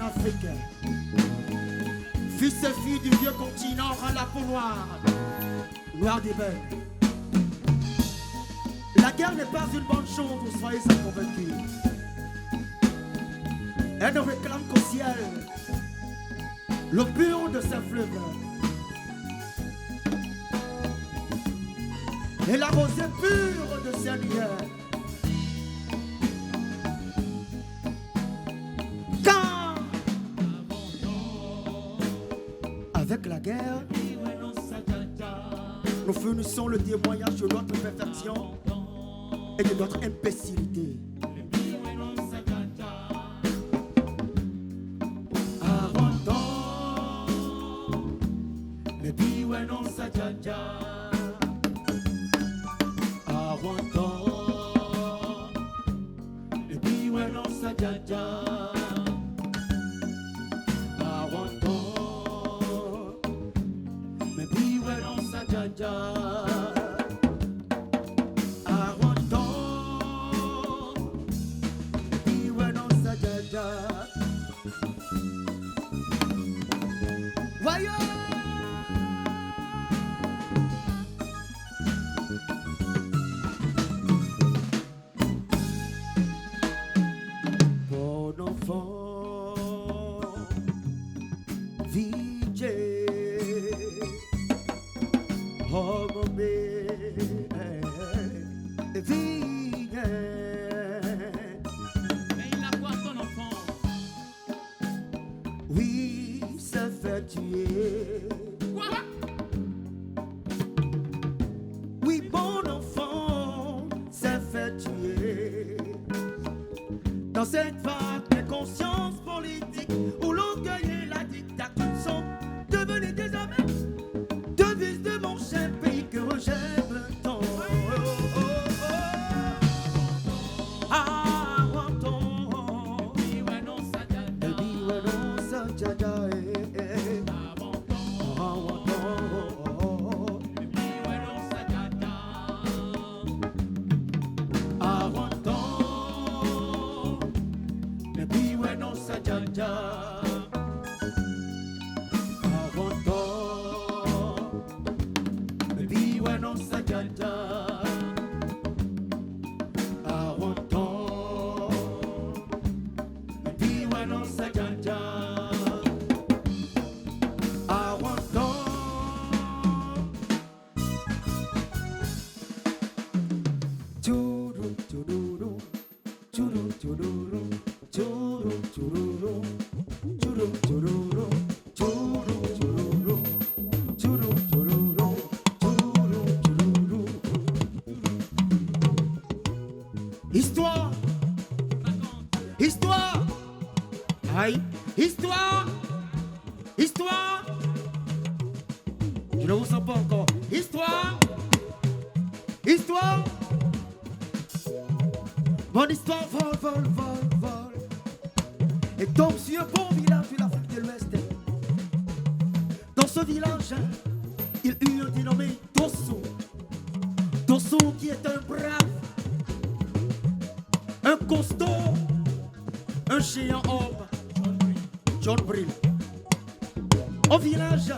Afrique. Fils et filles du vieux continent rend la peau noire, noire d'ébène. La guerre n'est pas une bonne chose, vous soyez en convaincus. Elle ne réclame qu'au ciel le pur de ses fleuves et la rosée pure de ses lumières. Quand, avec la guerre, nous fournissons le témoignage de notre perfection et de notre imbécilité. Dans cette vague de conscience politique où l'orgueil et la dictature sont devenus désormais devises de mon cher pays que j'aime tant. Histoire, histoire, aïe, histoire, histoire. Je ne vous sens pas encore. Histoire, histoire. Mon histoire vole, vole, vole, vole. Et tombe sur un bon village de l'Afrique de l'Ouest. Dans ce village, il eut un dénommé Dosso. Dosso qui est un brave, un costaud, un géant homme, John Brill. Au village,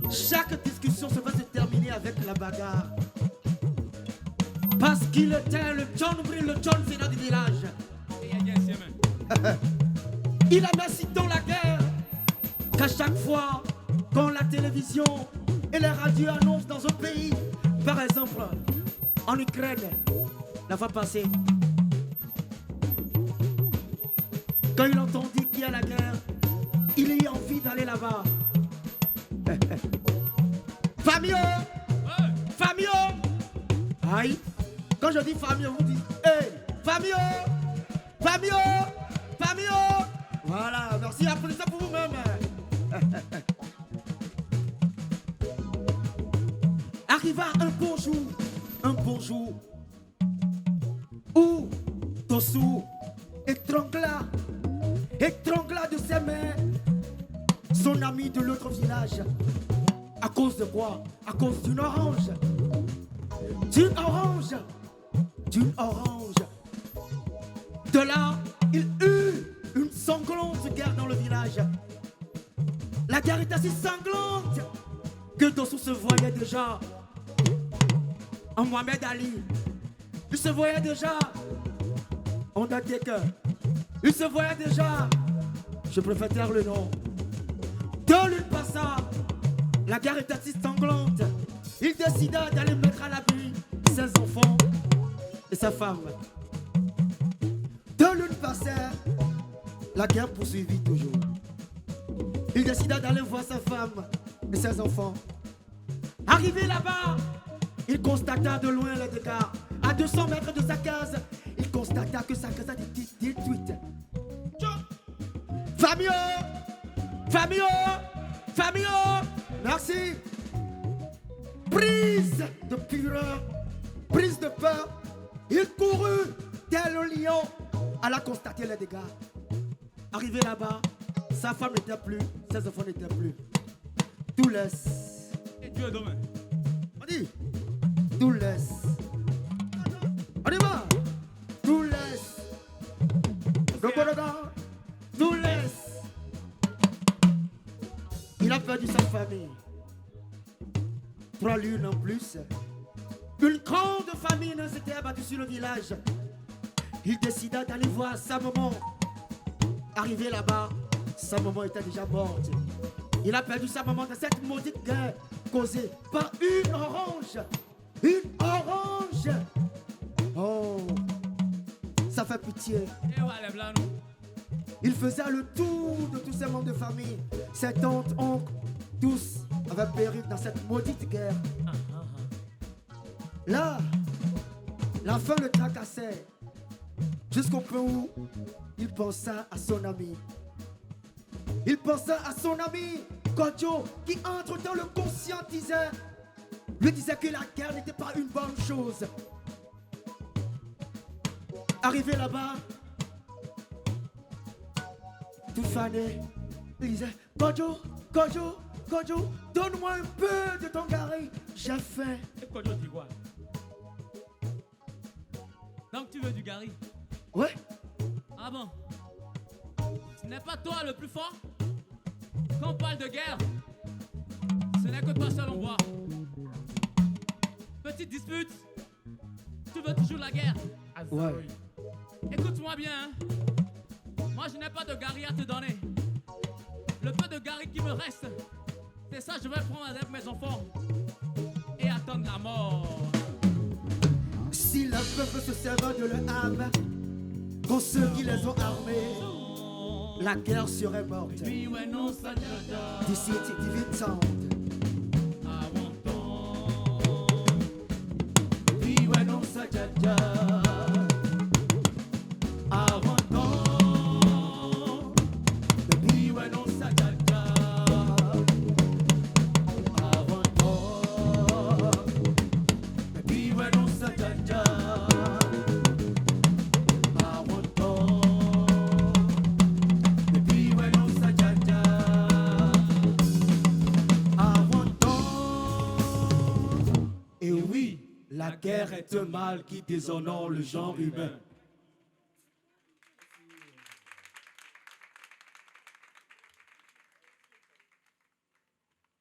chaque discussion se va se terminer avec la bagarre. Parce qu'il était le John Brill, le John Cena du village. Il a mis si dans la guerre qu'à chaque fois quand la télévision et la radio annoncent dans un pays, par exemple en Ukraine, la fois passée, quand il entendit qu'il y a la guerre, il eut envie d'aller là-bas. Famio, Famio. Aïe, quand je dis Famio, vous dites hey, Famio, Famio, Famio. Voilà, merci, appelez ça pour vous-même. Arriva un beau jour, où Dosso étrangla de ses mains son ami de l'autre village. À cause de quoi? À cause d'une orange. D'une orange. D'une orange. De là, il eut une sanglante guerre était si sanglante que Dossou se voyait déjà en Mohamed Ali. Il se voyait déjà en Undertaker. Il se voyait déjà, je préfère taire le nom. Deux lunes passa, la guerre était si sanglante. Il décida d'aller mettre à l'abri ses enfants et sa femme. Deux lunes passèrent, la guerre poursuivit toujours. Il décida d'aller voir sa femme et ses enfants. Arrivé là-bas, il constata de loin les dégâts. À 200 mètres de sa case, il constata que sa case a été détruite. Famille, famille, famille, merci. Prise de fureur, prise de peur, il courut tel un lion à la constater les dégâts. Arrivé là-bas, sa femme n'était plus, ses enfants n'étaient plus. Tout laisse. Et Dieu demain. On dit, tout laisse. On y va. Tout laisse. Tout laisse. Il a perdu sa famille. 3 lunes en plus. Une grande famine s'était abattue sur le village. Il décida d'aller voir sa maman. Arrivé là-bas, sa maman était déjà morte. Il a perdu sa maman dans cette maudite guerre causée par une orange. Une orange. Oh, ça fait pitié. Et ouais, les blancs, nous. Il faisait le tour de tous ses membres de famille. Ses tantes, oncles, tous avaient péri dans cette maudite guerre. Là, la faim le tracassait. Jusqu'au point où il pensa à son ami. Il pensa à son ami, Kodjo, qui entre-temps le conscientisait. Lui disait que la guerre n'était pas une bonne chose. Arrivé là-bas, tout fané, il disait, Kodjo, Kodjo, Kodjo, donne-moi un peu de ton gari, j'ai faim. Et Kodjo dit quoi? Donc tu veux du gari? Ouais. Ah bon? Ce n'est pas toi le plus fort? Quand on parle de guerre, ce n'est que toi seul on voit. Petite dispute, tu veux toujours la guerre? Ouais. Écoute-moi bien, hein. Moi je n'ai pas de gari à te donner. Le peu de gari qui me reste, c'est ça je vais prendre avec mes enfants et attendre la mort. Si le peuple se sert de leur âme, pour ceux qui les ont armés, la guerre serait morte. Oui, ouais, non, ça D'ici divine sound. Oui, ouais, non, ça oui, ouais, non, ça oui, ouais, non, ça Et oui, la guerre est un mal qui déshonore le genre humain.